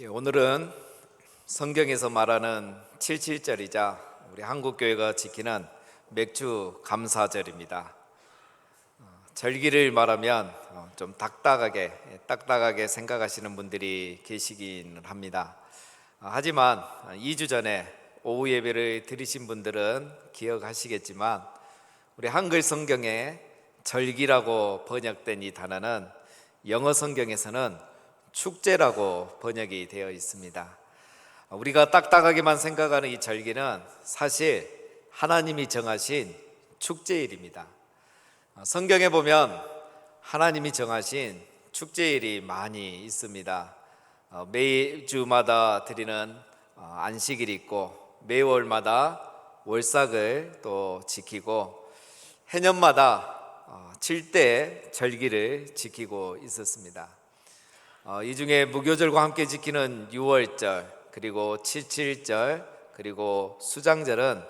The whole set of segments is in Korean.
오늘은 성경에서 말하는 77절이자 우리 한국교회가 지키는 맥주 감사절입니다. 절기를 말하면 좀 딱딱하게 생각하시는 분들이 계시기는 합니다. 하지만 2주 전에 오후 예배를 드리신 분들은 기억하시겠지만 우리 한글 성경에 절기라고 번역된 이 단어는 영어 성경에서는 축제라고 번역이 되어 있습니다. 우리가 딱딱하게만 생각하는 이 절기는 사실 하나님이 정하신 축제일입니다. 성경에 보면 하나님이 정하신 축제일이 많이 있습니다. 매주마다 드리는 안식일이 있고, 매월마다 월삭을 또 지키고, 해년마다 7대 절기를 지키고 있었습니다. 이 중에 무교절과 함께 지키는 6월절, 그리고 77절, 그리고 수장절은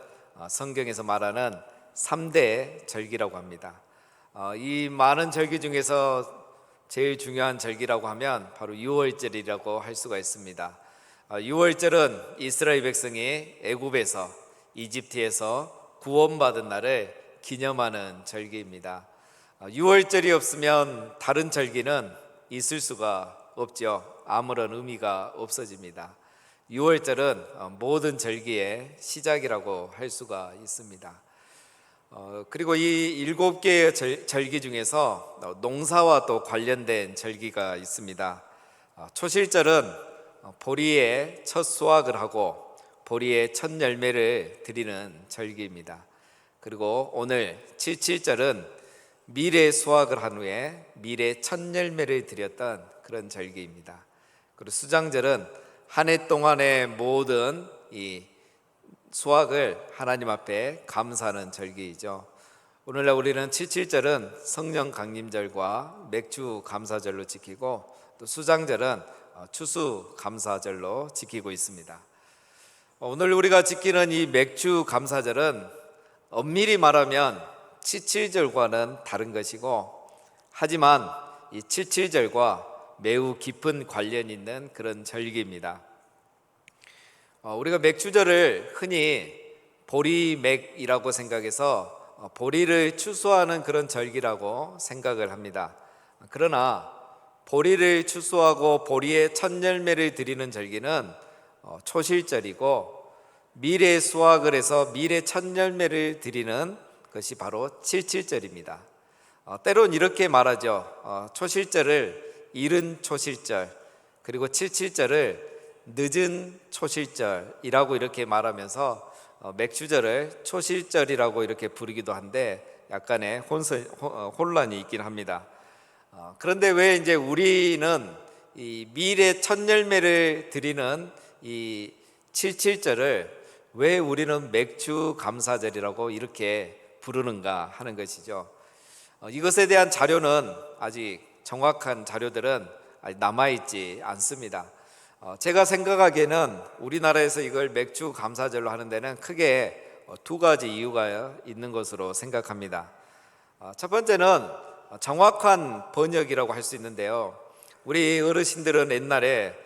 성경에서 말하는 3대 절기라고 합니다. 이 많은 절기 중에서 제일 중요한 절기라고 하면 바로 6월절이라고 할 수가 있습니다. 6월절은 이스라엘 백성이 애굽에서, 이집트에서 구원받은 날을 기념하는 절기입니다. 6월절이 없으면 다른 절기는 있을 수가 없죠. 아무런 의미가 없어집니다. 6월절은 모든 절기의 시작이라고 할 수가 있습니다. 그리고 이 7개의 절기 중에서 농사와 또 관련된 절기가 있습니다. 초실절은 보리의 첫 수확을 하고 보리의 첫 열매를 드리는 절기입니다. 그리고 오늘 77절은 밀의 수확을 한 후에 밀의 첫 열매를 드렸던 그런 절기입니다. 그리고 수장절은 한 해 동안의 모든 이 수확을 하나님 앞에 감사하는 절기이죠. 오늘날 우리는 77절은 성령 강림절과 맥주 감사절로 지키고, 또 수장절은 추수 감사절로 지키고 있습니다. 오늘 우리가 지키는 이 맥주 감사절은 엄밀히 말하면 77절과는 다른 것이고, 하지만 이 77절과 매우 깊은 관련이 있는 그런 절기입니다. 우리가 맥주절을 흔히 보리맥이라고 생각해서 보리를 추수하는 그런 절기라고 생각을 합니다. 그러나 보리를 추수하고 보리의 첫 열매를 드리는 절기는 초실절이고, 밀의 수확을 해서 밀의 첫 열매를 드리는 것이 바로 77절입니다. 때론 이렇게 말하죠. 초실절을 이른 초실절, 그리고 77절을 늦은 초실절이라고 이렇게 말하면서 맥주절을 초실절이라고 이렇게 부르기도 한데 약간의 혼란이 있긴 합니다. 그런데 왜 이제 우리는 이 밀의 첫 열매를 드리는 이 77절을 왜 우리는 맥주 감사절이라고 이렇게 부르는가 하는 것이죠. 이것에 대한 자료는 아직 정확한 자료들은 아직 남아있지 않습니다. 제가 생각하기에는 우리나라에서 이걸 맥주 감사절로 하는 데는 크게 두 가지 이유가 있는 것으로 생각합니다. 첫 번째는 정확한 번역이라고 할 수 있는데요. 우리 어르신들은 옛날에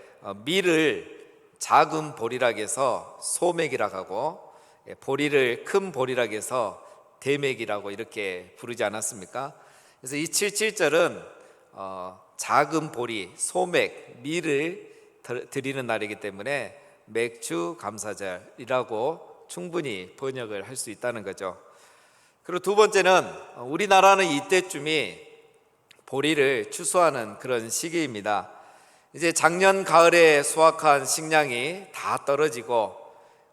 밀을 작은 보리락 해서 소맥이라고 하고, 보리를 큰 보리락 해서 대맥이라고 이렇게 부르지 않았습니까? 그래서 이 77절은 작은 보리, 소맥, 밀을 드리는 날이기 때문에 맥주 감사절이라고 충분히 번역을 할 수 있다는 거죠. 그리고 두 번째는 우리나라는 이때쯤이 보리를 추수하는 그런 시기입니다. 이제 작년 가을에 수확한 식량이 다 떨어지고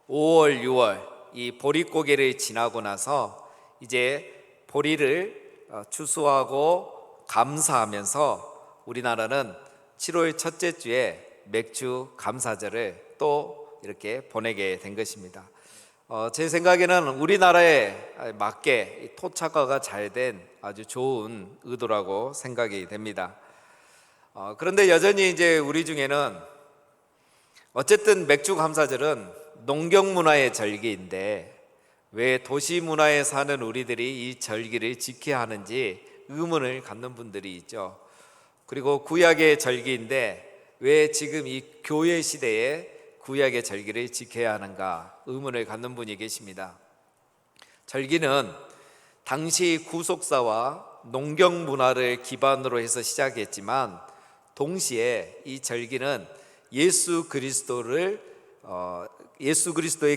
5월, 6월 이 보릿고개를 지나고 나서 이제 보리를 추수하고 감사하면서 우리나라는 7월 첫째 주에 맥주 감사절을 또 이렇게 보내게 된 것입니다. 제 생각에는 우리나라에 맞게 토착화가 잘 된 아주 좋은 의도라고 생각이 됩니다. 그런데 여전히 이제 우리 중에는 어쨌든 맥주 감사절은 농경 문화의 절기인데 왜 도시 문화에 사는 우리들이 이 절기를 지켜야 하는지 의문을 갖는 분들이 있죠. 그리고 구약의 절기인데 왜 지금 이 교회 시대에 구약의 절기를 지켜야 하는가 의문을 갖는 분이 계십니다. 절기는 당시 구속사와 농경 문화를 기반으로 해서 시작했지만 동시에 이 절기는 예수 그리스도의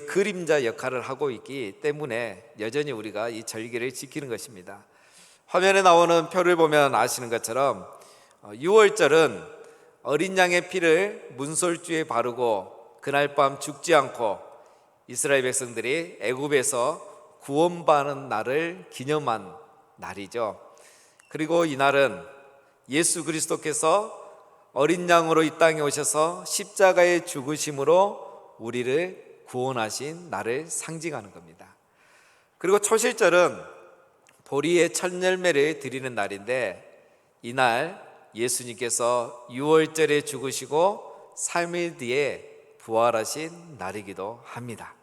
그림자 역할을 하고 있기 때문에 여전히 우리가 이 절기를 지키는 것입니다. 화면에 나오는 표를 보면 아시는 것처럼 6월절은 어린 양의 피를 문설주에 바르고 그날 밤 죽지 않고 이스라엘 백성들이 애굽에서 구원받는 날을 기념한 날이죠. 그리고 이날은 예수 그리스도께서 어린 양으로 이 땅에 오셔서 십자가의 죽으심으로 우리를 구원하신 날을 상징하는 겁니다. 그리고 초실절은 보리의 첫 열매를 드리는 날인데 이날 예수님께서 6월절에 죽으시고 3일 뒤에 부활하신 날이기도 합니다.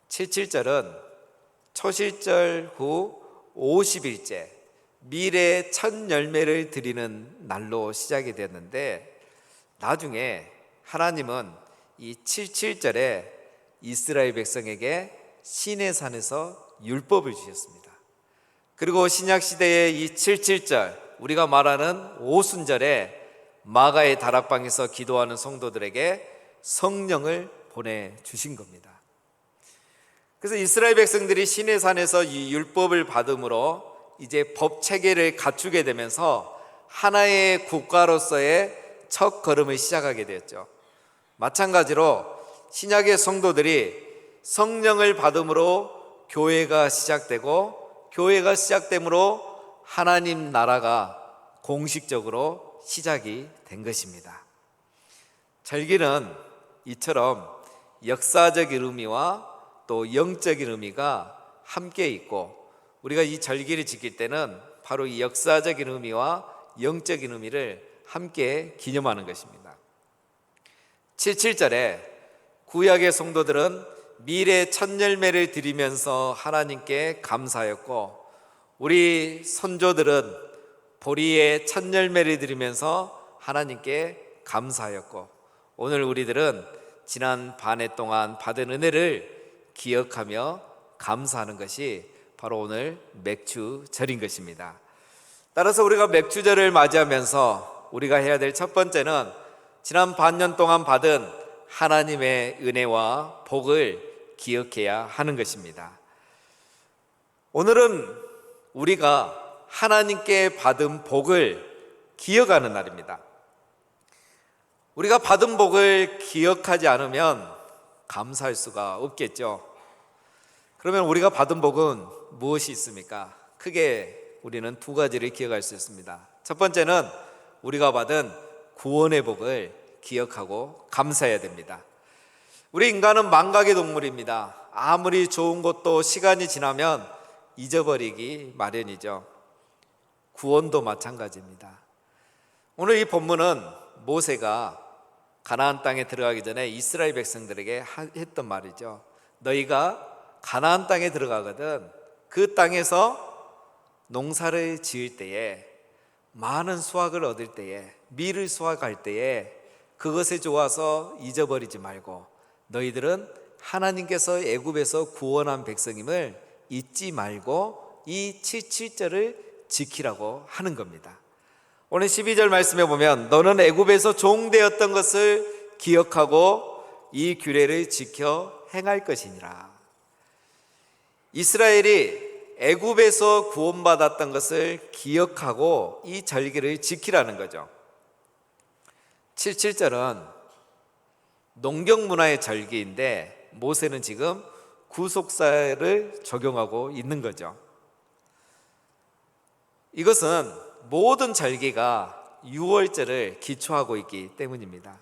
77절은 초실절 후 50일째 밀의 첫 열매를 드리는 날로 시작이 됐는데 나중에 하나님은 이 77절에 이스라엘 백성에게 시내산에서 율법을 주셨습니다. 그리고 신약시대의 이 77절 우리가 말하는 오순절에 마가의 다락방에서 기도하는 성도들에게 성령을 보내주신 겁니다. 그래서 이스라엘 백성들이 시내산에서 이 율법을 받음으로 이제 법 체계를 갖추게 되면서 하나의 국가로서의 첫 걸음을 시작하게 되었죠. 마찬가지로 신약의 성도들이 성령을 받음으로 교회가 시작되고 교회가 시작됨으로 하나님 나라가 공식적으로 시작이 된 것입니다. 절기는 이처럼 역사적인 의미와 또 영적인 의미가 함께 있고 우리가 이 절기를 지킬 때는 바로 이 역사적인 의미와 영적인 의미를 함께 기념하는 것입니다. 77절에 구약의 성도들은 밀의 첫 열매를 드리면서 하나님께 감사했고 우리 선조들은 보리의 첫 열매를 드리면서 하나님께 감사하였고 오늘 우리들은 지난 반 해 동안 받은 은혜를 기억하며 감사하는 것이 바로 오늘 맥주절인 것입니다. 따라서 우리가 맥주절을 맞이하면서 우리가 해야 될 첫 번째는 지난 반년 동안 받은 하나님의 은혜와 복을 기억해야 하는 것입니다. 오늘은 우리가 하나님께 받은 복을 기억하는 날입니다. 우리가 받은 복을 기억하지 않으면 감사할 수가 없겠죠. 그러면 우리가 받은 복은 무엇이 있습니까? 크게 우리는 두 가지를 기억할 수 있습니다. 첫 번째는 우리가 받은 구원의 복을 기억하고 감사해야 됩니다. 우리 인간은 망각의 동물입니다. 아무리 좋은 것도 시간이 지나면 잊어버리기 마련이죠. 구원도 마찬가지입니다. 오늘 이 본문은 모세가 가나안 땅에 들어가기 전에 이스라엘 백성들에게 했던 말이죠. 너희가 가나안 땅에 들어가거든 그 땅에서 농사를 지을 때에 많은 수확을 얻을 때에 밀을 수확할 때에 그것에 좋아서 잊어버리지 말고 너희들은 하나님께서 애굽에서 구원한 백성임을 잊지 말고 이 77절을 지키라고 하는 겁니다. 오늘 12절 말씀에 보면 너는 애굽에서 종되었던 것을 기억하고 이 규례를 지켜 행할 것이니라. 이스라엘이 애굽에서 구원받았던 것을 기억하고 이 절기를 지키라는 거죠. 77절은 농경 문화의 절기인데 모세는 지금 구속사를 적용하고 있는 거죠. 이것은 모든 절기가 6월절을 기초하고 있기 때문입니다.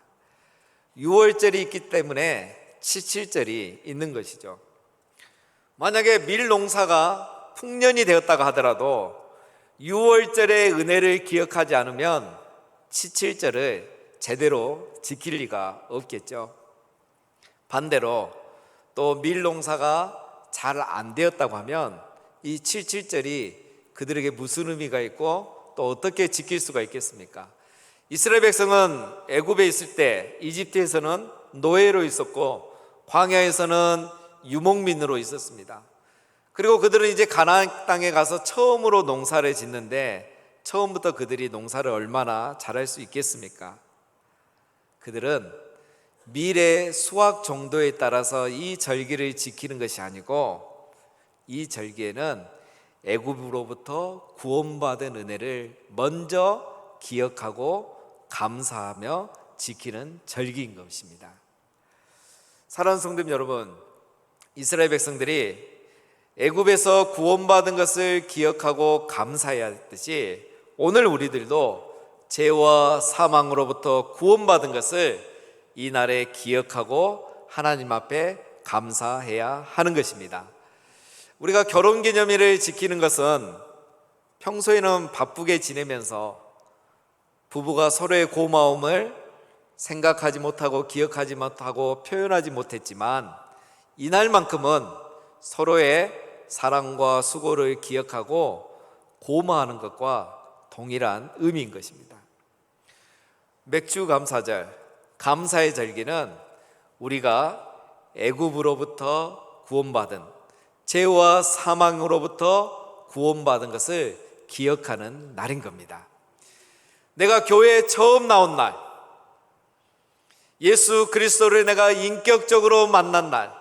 6월절이 있기 때문에 77절이 있는 것이죠. 만약에 밀 농사가 풍년이 되었다고 하더라도 6월절의 은혜를 기억하지 않으면 77절을 제대로 지킬 리가 없겠죠. 반대로 또 밀 농사가 잘 안 되었다고 하면 이 77절이 그들에게 무슨 의미가 있고 또 어떻게 지킬 수가 있겠습니까? 이스라엘 백성은 애굽에 있을 때 이집트에서는 노예로 있었고 광야에서는 유목민으로 있었습니다. 그리고 그들은 이제 가나안 땅에 가서 처음으로 농사를 짓는데 처음부터 그들이 농사를 얼마나 잘할 수 있겠습니까? 그들은 미래 수확 정도에 따라서 이 절기를 지키는 것이 아니고 이 절기에는 애굽으로부터 구원받은 은혜를 먼저 기억하고 감사하며 지키는 절기인 것입니다. 사랑하는 성도 여러분, 이스라엘 백성들이 애굽에서 구원받은 것을 기억하고 감사해야 했듯이 오늘 우리들도 죄와 사망으로부터 구원받은 것을 이 날에 기억하고 하나님 앞에 감사해야 하는 것입니다. 우리가 결혼기념일을 지키는 것은 평소에는 바쁘게 지내면서 부부가 서로의 고마움을 생각하지 못하고 기억하지 못하고 표현하지 못했지만 이날만큼은 서로의 사랑과 수고를 기억하고 고마워하는 것과 동일한 의미인 것입니다. 맥주감사절, 감사의 절기는 우리가 애굽으로부터 구원받은 죄와 사망으로부터 구원받은 것을 기억하는 날인 겁니다. 내가 교회에 처음 나온 날, 예수 그리스도를 내가 인격적으로 만난 날,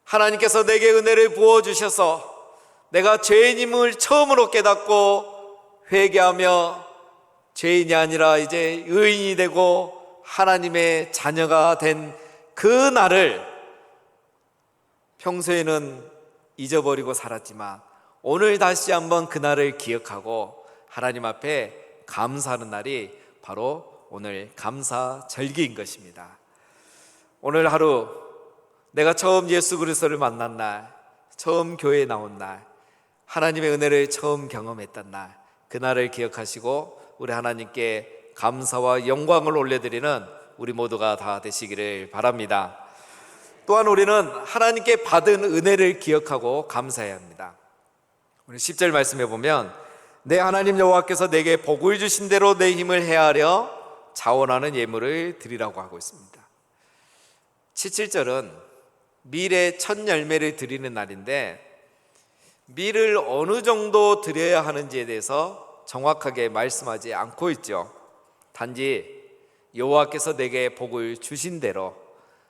하나님께서 내게 은혜를 부어주셔서 내가 죄인임을 처음으로 깨닫고 회개하며 죄인이 아니라 이제 의인이 되고 하나님의 자녀가 된 그 날을 평소에는 잊어버리고 살았지만 오늘 다시 한번 그 날을 기억하고 하나님 앞에 감사하는 날이 바로 오늘 감사절기인 것입니다. 오늘 하루 내가 처음 예수 그리스도를 만난 날, 처음 교회에 나온 날, 하나님의 은혜를 처음 경험했던 날, 그 날을 기억하시고 우리 하나님께 감사와 영광을 올려드리는 우리 모두가 다 되시기를 바랍니다. 또한 우리는 하나님께 받은 은혜를 기억하고 감사해야 합니다. 오늘 10절 말씀해 보면 내 하나님 여호와께서 내게 복을 주신 대로 내 힘을 헤아려 자원하는 예물을 드리라고 하고 있습니다. 17절은 밀의 첫 열매를 드리는 날인데 밀을 어느 정도 드려야 하는지에 대해서 정확하게 말씀하지 않고 있죠. 단지 여호와께서 내게 복을 주신 대로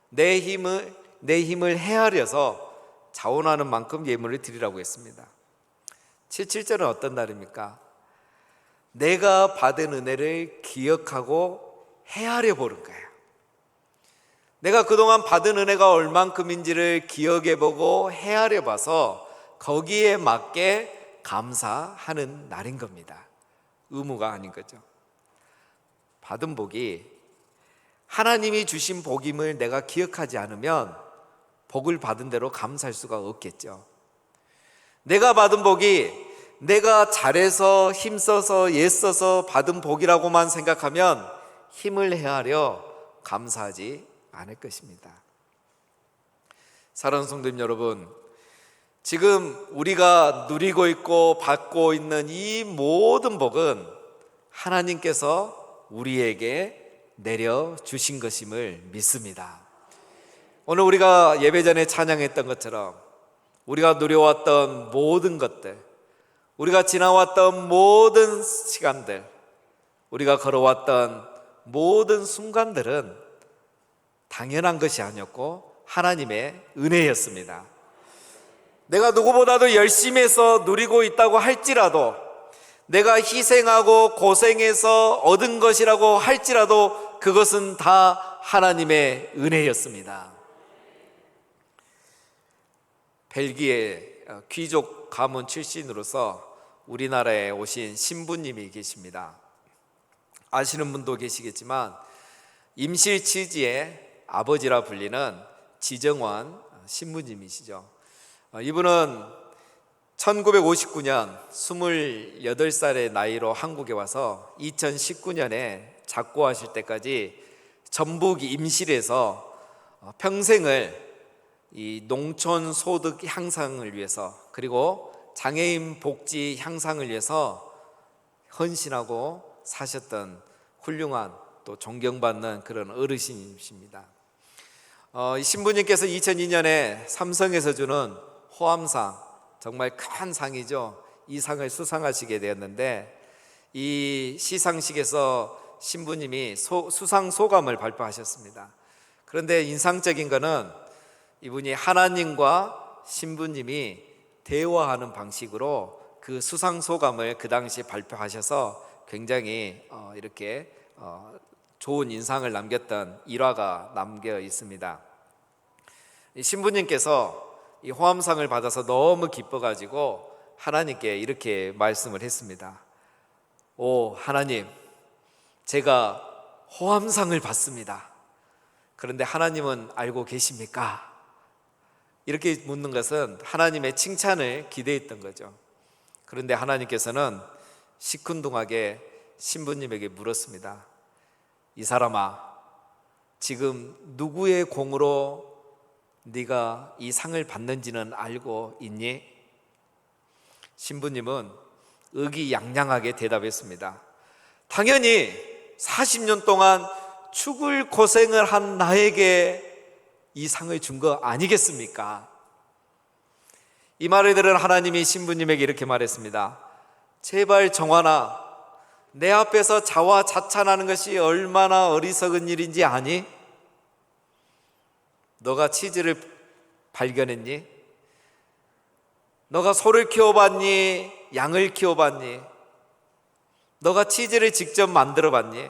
내 힘을 헤아려서 자원하는 만큼 예물을 드리라고 했습니다. 17절은 어떤 날입니까? 내가 받은 은혜를 기억하고 헤아려 보는 거예요. 내가 그동안 받은 은혜가 얼만큼인지를 기억해보고 헤아려봐서 거기에 맞게 감사하는 날인 겁니다. 의무가 아닌 거죠. 받은 복이 하나님이 주신 복임을 내가 기억하지 않으면 복을 받은 대로 감사할 수가 없겠죠. 내가 받은 복이 내가 잘해서 힘써서 애써서 받은 복이라고만 생각하면 힘을 헤아려 감사하지 않을 것입니다. 사랑하는 성도님 여러분, 지금 우리가 누리고 있고 받고 있는 이 모든 복은 하나님께서 우리에게 내려주신 것임을 믿습니다. 오늘 우리가 예배 전에 찬양했던 것처럼 우리가 누려왔던 모든 것들, 우리가 지나왔던 모든 시간들, 우리가 걸어왔던 모든 순간들은 당연한 것이 아니었고 하나님의 은혜였습니다. 내가 누구보다도 열심히 해서 누리고 있다고 할지라도, 내가 희생하고 고생해서 얻은 것이라고 할지라도 그것은 다 하나님의 은혜였습니다. 벨기에 귀족 가문 출신으로서 우리나라에 오신 신부님이 계십니다. 아시는 분도 계시겠지만 임실치지의 아버지라 불리는 지정환 신부님이시죠. 이분은 1959년 28살의 나이로 한국에 와서 2019년에 작고하실 때까지 전북 임실에서 평생을 이 농촌 소득 향상을 위해서 그리고 장애인 복지 향상을 위해서 헌신하고 사셨던 훌륭한 또 존경받는 그런 어르신이십니다. 이 신부님께서 2002년에 삼성에서 주는 호암상, 정말 큰 상이죠. 이 상을 수상하시게 되었는데, 이 시상식에서 신부님이 수상 소감을 발표하셨습니다. 그런데 인상적인 것은 이분이 하나님과 신부님이 대화하는 방식으로 그 수상 소감을 그 당시 발표하셔서 굉장히 이렇게 좋은 인상을 남겼던 일화가 남겨 있습니다. 이 신부님께서 이 호암상을 받아서 너무 기뻐가지고 하나님께 이렇게 말씀을 했습니다. 오 하나님, 제가 호암상을 받습니다. 그런데 하나님은 알고 계십니까? 이렇게 묻는 것은 하나님의 칭찬을 기대했던 거죠. 그런데 하나님께서는 시큰둥하게 신부님에게 물었습니다. 이 사람아, 지금 누구의 공으로 네가 이 상을 받는지는 알고 있니? 신부님은 의기양양하게 대답했습니다. 당연히 40년 동안 죽을 고생을 한 나에게 이 상을 준 거 아니겠습니까? 이 말을 들은 하나님이 신부님에게 이렇게 말했습니다. 제발 정환아, 내 앞에서 자화자찬하는 것이 얼마나 어리석은 일인지 아니? 너가 치즈를 발견했니? 너가 소를 키워봤니? 양을 키워봤니? 너가 치즈를 직접 만들어봤니?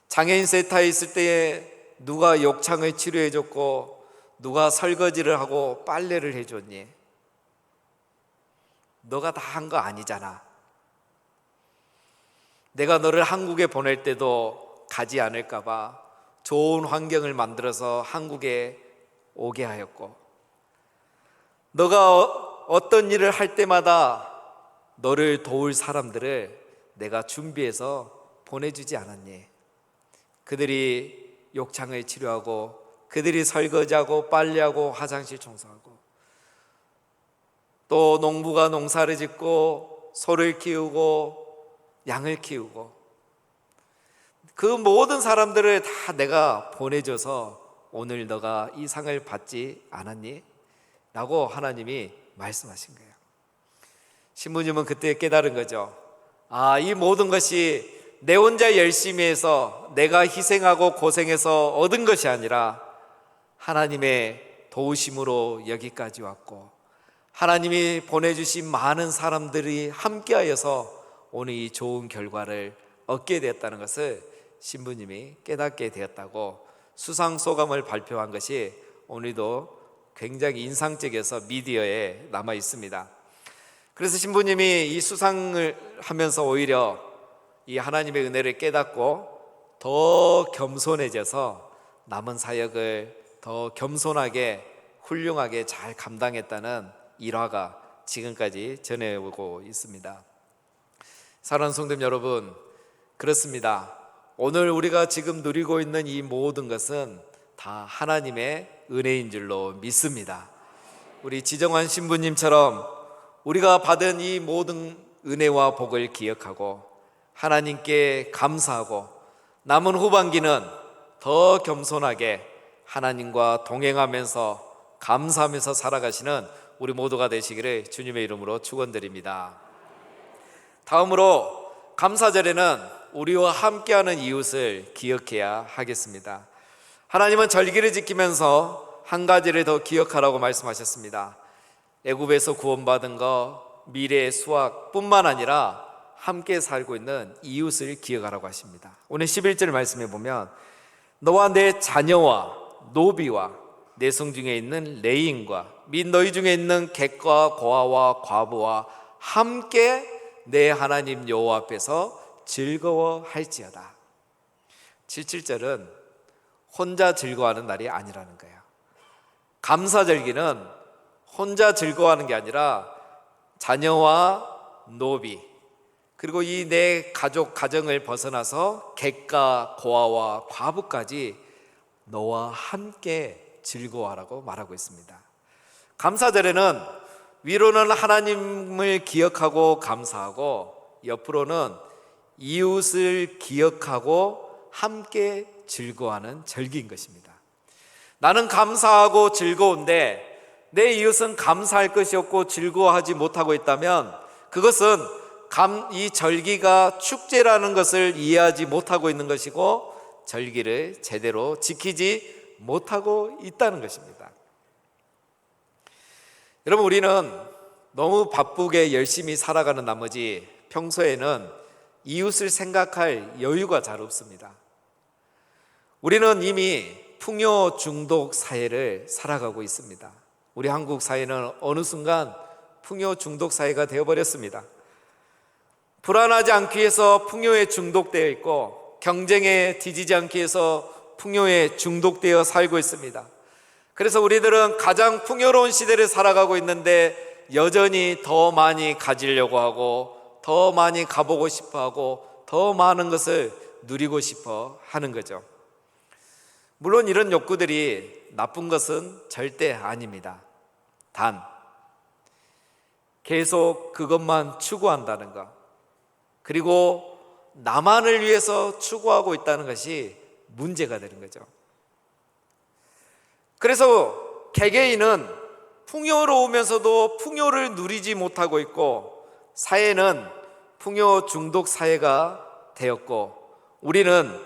장애인 센터에 있을 때에 누가 욕창을 치료해줬고 누가 설거지를 하고 빨래를 해줬니? 너가 다 한 거 아니잖아. 내가 너를 한국에 보낼 때도 가지 않을까 봐 좋은 환경을 만들어서 한국에 오게 하였고, 너가 어떤 일을 할 때마다 너를 도울 사람들을 내가 준비해서 보내주지 않았니? 그들이 욕창을 치료하고 그들이 설거지하고 빨래하고 화장실 청소하고, 또 농부가 농사를 짓고 소를 키우고 양을 키우고, 그 모든 사람들을 다 내가 보내줘서 오늘 너가 이 상을 받지 않았니? 라고 하나님이 말씀하신 거예요. 신부님은 그때 깨달은 거죠. 이 모든 것이 내 혼자 열심히 해서 내가 희생하고 고생해서 얻은 것이 아니라 하나님의 도우심으로 여기까지 왔고, 하나님이 보내주신 많은 사람들이 함께하여서 오늘 이 좋은 결과를 얻게 되었다는 것을 신부님이 깨닫게 되었다고 수상소감을 발표한 것이 오늘도 굉장히 인상적이어서 미디어에 남아 있습니다. 그래서 신부님이 이 수상을 하면서 오히려 이 하나님의 은혜를 깨닫고 더 겸손해져서 남은 사역을 더 겸손하게 훌륭하게 잘 감당했다는 일화가 지금까지 전해오고 있습니다. 사랑하는 성도님 여러분, 그렇습니다. 오늘 우리가 지금 누리고 있는 이 모든 것은 다 하나님의 은혜인 줄로 믿습니다. 우리 지정환 신부님처럼 우리가 받은 이 모든 은혜와 복을 기억하고 하나님께 감사하고 남은 후반기는 더 겸손하게 하나님과 동행하면서 감사하면서 살아가시는 우리 모두가 되시기를 주님의 이름으로 축원드립니다. 다음으로 감사절에는 우리와 함께하는 이웃을 기억해야 하겠습니다. 하나님은 절기를 지키면서 한 가지를 더 기억하라고 말씀하셨습니다. 애굽에서 구원받은 것, 미래의 수확뿐만 아니라 함께 살고 있는 이웃을 기억하라고 하십니다. 오늘 11절 말씀에 보면 너와 내 자녀와 노비와 내성 중에 있는 레인과 및 너희 중에 있는 객과 고아와 과부와 함께 내 하나님 여호와 앞에서 즐거워할지어다. 77절은 혼자 즐거워하는 날이 아니라는 거예요. 감사절기는 혼자 즐거워하는 게 아니라 자녀와 노비, 그리고 이 내 가족 가정을 벗어나서 객과 고아와 과부까지 너와 함께 즐거워하라고 말하고 있습니다. 감사절에는 위로는 하나님을 기억하고 감사하고, 옆으로는 이웃을 기억하고 함께 즐거워하는 절기인 것입니다. 나는 감사하고 즐거운데 내 이웃은 감사할 것이 없고 즐거워하지 못하고 있다면 그것은 이 절기가 축제라는 것을 이해하지 못하고 있는 것이고 절기를 제대로 지키지 못하고 있다는 것입니다. 여러분, 우리는 너무 바쁘게 열심히 살아가는 나머지 평소에는 이웃을 생각할 여유가 잘 없습니다. 우리는 이미 풍요 중독 사회를 살아가고 있습니다. 우리 한국 사회는 어느 순간 풍요 중독 사회가 되어버렸습니다. 불안하지 않기 위해서 풍요에 중독되어 있고 경쟁에 뒤지지 않기 위해서 풍요에 중독되어 살고 있습니다. 그래서 우리들은 가장 풍요로운 시대를 살아가고 있는데 여전히 더 많이 가지려고 하고 더 많이 가보고 싶어 하고 더 많은 것을 누리고 싶어 하는 거죠. 물론 이런 욕구들이 나쁜 것은 절대 아닙니다. 단 계속 그것만 추구한다는 것, 그리고 나만을 위해서 추구하고 있다는 것이 문제가 되는 거죠. 그래서 개개인은 풍요로우면서도 풍요를 누리지 못하고 있고 사회는 풍요 중독 사회가 되었고 우리는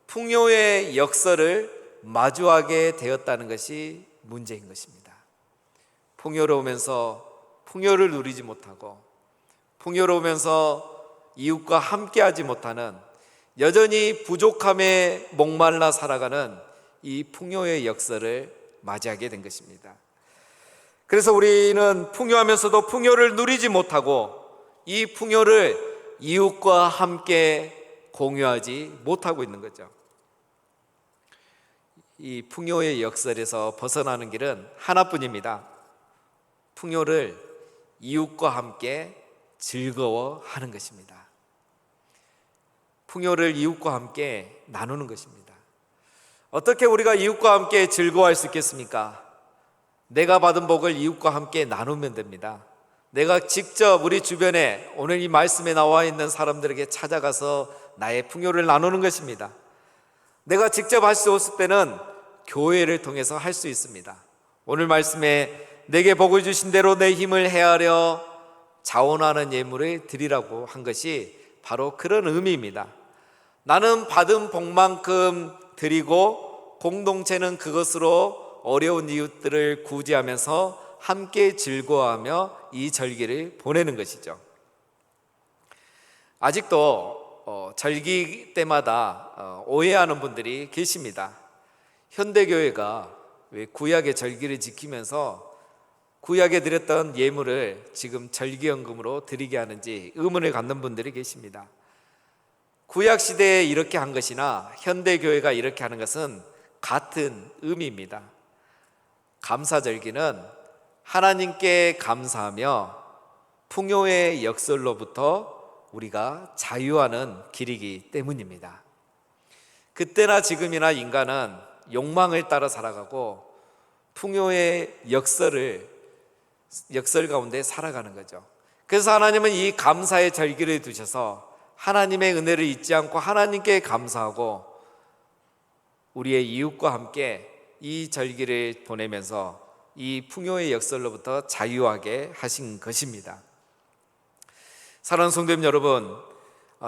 풍요의 역설을 마주하게 되었다는 것이 문제인 것입니다. 풍요로우면서 풍요를 누리지 못하고 풍요로우면서 이웃과 함께하지 못하는 여전히 부족함에 목말라 살아가는 이 풍요의 역설을 맞이하게 된 것입니다. 그래서 우리는 풍요하면서도 풍요를 누리지 못하고 이 풍요를 이웃과 함께 공유하지 못하고 있는 거죠. 이 풍요의 역설에서 벗어나는 길은 하나뿐입니다. 풍요를 이웃과 함께 즐거워하는 것입니다. 풍요를 이웃과 함께 나누는 것입니다. 어떻게 우리가 이웃과 함께 즐거워할 수 있겠습니까? 내가 받은 복을 이웃과 함께 나누면 됩니다. 내가 직접 우리 주변에 오늘 이 말씀에 나와 있는 사람들에게 찾아가서 나의 풍요를 나누는 것입니다. 내가 직접 할 수 없을 때는 교회를 통해서 할 수 있습니다. 오늘 말씀에 내게 복을 주신 대로 내 힘을 헤아려 자원하는 예물을 드리라고 한 것이 바로 그런 의미입니다. 나는 받은 복만큼 드리고 공동체는 그것으로 어려운 이웃들을 구제하면서 함께 즐거워하며 이 절기를 보내는 것이죠. 아직도 절기 때마다 오해하는 분들이 계십니다. 현대교회가 왜 구약의 절기를 지키면서 구약에 드렸던 예물을 지금 절기연금으로 드리게 하는지 의문을 갖는 분들이 계십니다. 구약 시대에 이렇게 한 것이나 현대교회가 이렇게 하는 것은 같은 의미입니다. 감사절기는 하나님께 감사하며 풍요의 역설로부터 우리가 자유하는 길이기 때문입니다. 그때나 지금이나 인간은 욕망을 따라 살아가고 풍요의 역설 가운데 살아가는 거죠. 그래서 하나님은 이 감사의 절기를 두셔서 하나님의 은혜를 잊지 않고 하나님께 감사하고 우리의 이웃과 함께 이 절기를 보내면서 이 풍요의 역설로부터 자유하게 하신 것입니다. 사랑하는 성도님 여러분,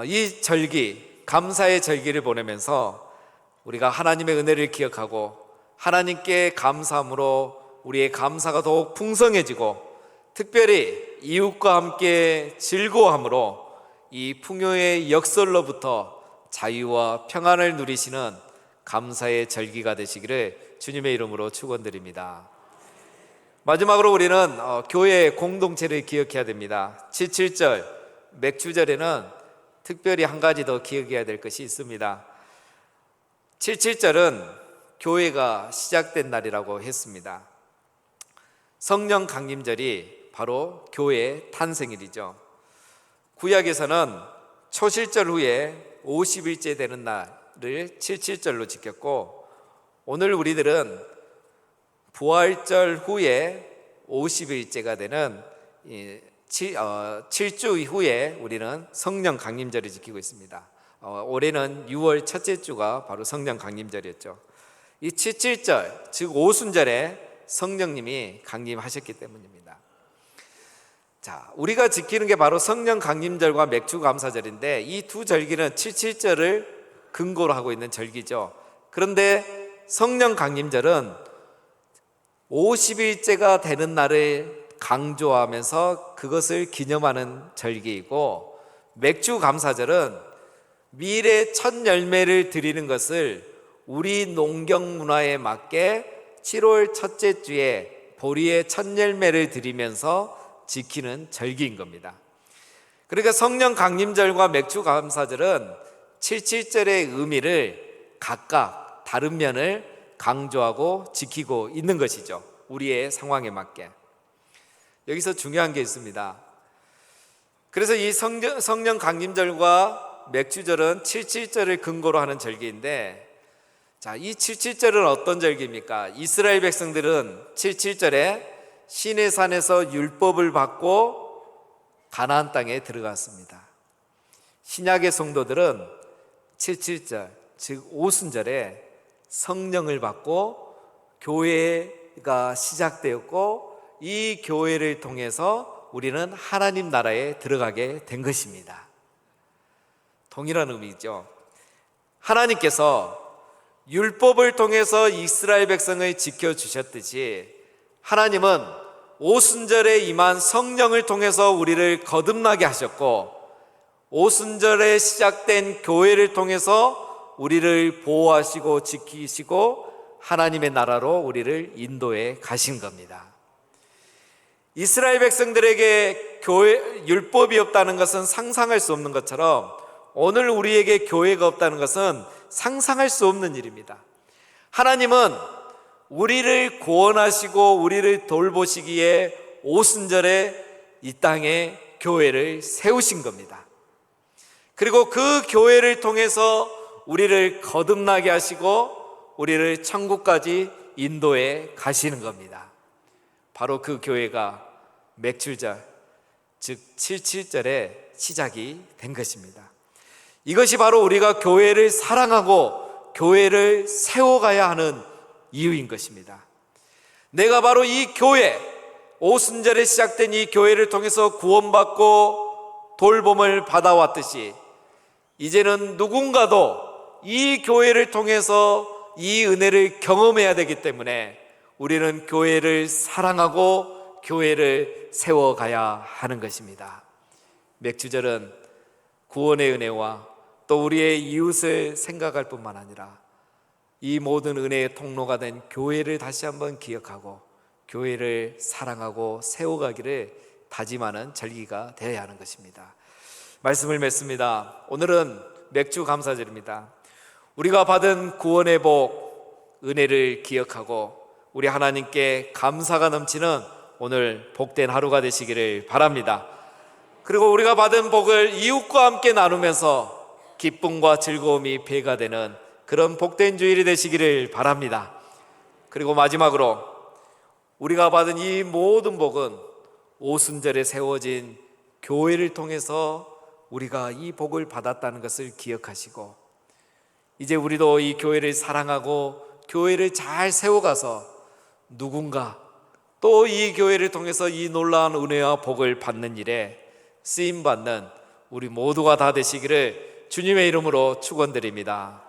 이 절기, 감사의 절기를 보내면서 우리가 하나님의 은혜를 기억하고 하나님께 감사함으로 우리의 감사가 더욱 풍성해지고 특별히 이웃과 함께 즐거워함으로 이 풍요의 역설로부터 자유와 평안을 누리시는 감사의 절기가 되시기를 주님의 이름으로 축원드립니다. 마지막으로 우리는 교회의 공동체를 기억해야 됩니다. 77절 맥주절에는 특별히 한 가지 더 기억해야 될 것이 있습니다. 77절은 교회가 시작된 날이라고 했습니다. 성령 강림절이 바로 교회의 탄생일이죠. 구약에서는 초실절 후에 50일째 되는 날을 77절로 지켰고 오늘 우리들은 부활절 후에 50일째가 되는 7주 이후에 우리는 성령 강림절을 지키고 있습니다. 올해는 6월 첫째 주가 바로 성령 강림절이었죠. 이 77절, 즉 오순절에 성령님이 강림하셨기 때문입니다. 자, 우리가 지키는 게 바로 성령 강림절과 맥주 감사절인데, 이 두 절기는 77절을 근거로 하고 있는 절기죠. 그런데 성령 강림절은 50일째가 되는 날을 강조하면서 그것을 기념하는 절기이고, 맥주 감사절은 밀의 첫 열매를 드리는 것을 우리 농경 문화에 맞게 7월 첫째 주에 보리의 첫 열매를 드리면서 지키는 절기인 겁니다. 그러니까 성령 강림절과 맥주 감사절은 77절의 의미를 각각 다른 면을 강조하고 지키고 있는 것이죠. 우리의 상황에 맞게. 여기서 중요한 게 있습니다. 그래서 이 성령 강림절과 맥주절은 77절을 근거로 하는 절기인데, 자, 이 77절은 어떤 절기입니까? 이스라엘 백성들은 77절에 시내산에서 율법을 받고 가나안 땅에 들어갔습니다. 신약의 성도들은 77절, 즉 오순절에 성령을 받고 교회가 시작되었고, 이 교회를 통해서 우리는 하나님 나라에 들어가게 된 것입니다. 동일한 의미죠. 하나님께서 율법을 통해서 이스라엘 백성을 지켜주셨듯이, 하나님은 오순절에 임한 성령을 통해서 우리를 거듭나게 하셨고, 오순절에 시작된 교회를 통해서 우리를 보호하시고 지키시고 하나님의 나라로 우리를 인도해 가신 겁니다. 이스라엘 백성들에게 율법이 없다는 것은 상상할 수 없는 것처럼, 오늘 우리에게 교회가 없다는 것은 상상할 수 없는 일입니다. 하나님은 우리를 구원하시고 우리를 돌보시기에 오순절에 이 땅에 교회를 세우신 겁니다. 그리고 그 교회를 통해서 우리를 거듭나게 하시고 우리를 천국까지 인도해 가시는 겁니다. 바로 그 교회가 맥주절, 즉 77절에 시작이 된 것입니다. 이것이 바로 우리가 교회를 사랑하고 교회를 세워가야 하는 이유인 것입니다. 내가 바로 이 교회, 오순절에 시작된 이 교회를 통해서 구원받고 돌봄을 받아왔듯이, 이제는 누군가도 이 교회를 통해서 이 은혜를 경험해야 되기 때문에 우리는 교회를 사랑하고 교회를 세워가야 하는 것입니다. 맥주절은 구원의 은혜와 또 우리의 이웃을 생각할 뿐만 아니라 이 모든 은혜의 통로가 된 교회를 다시 한번 기억하고 교회를 사랑하고 세워가기를 다짐하는 절기가 되어야 하는 것입니다. 말씀을 맺습니다. 오늘은 맥주 감사절입니다. 우리가 받은 구원의 복, 은혜를 기억하고 우리 하나님께 감사가 넘치는 오늘 복된 하루가 되시기를 바랍니다. 그리고 우리가 받은 복을 이웃과 함께 나누면서 기쁨과 즐거움이 배가 되는 그런 복된 주일이 되시기를 바랍니다. 그리고 마지막으로 우리가 받은 이 모든 복은 오순절에 세워진 교회를 통해서 우리가 이 복을 받았다는 것을 기억하시고, 이제 우리도 이 교회를 사랑하고 교회를 잘 세워가서 누군가 또 이 교회를 통해서 이 놀라운 은혜와 복을 받는 일에 쓰임받는 우리 모두가 다 되시기를 주님의 이름으로 축원드립니다.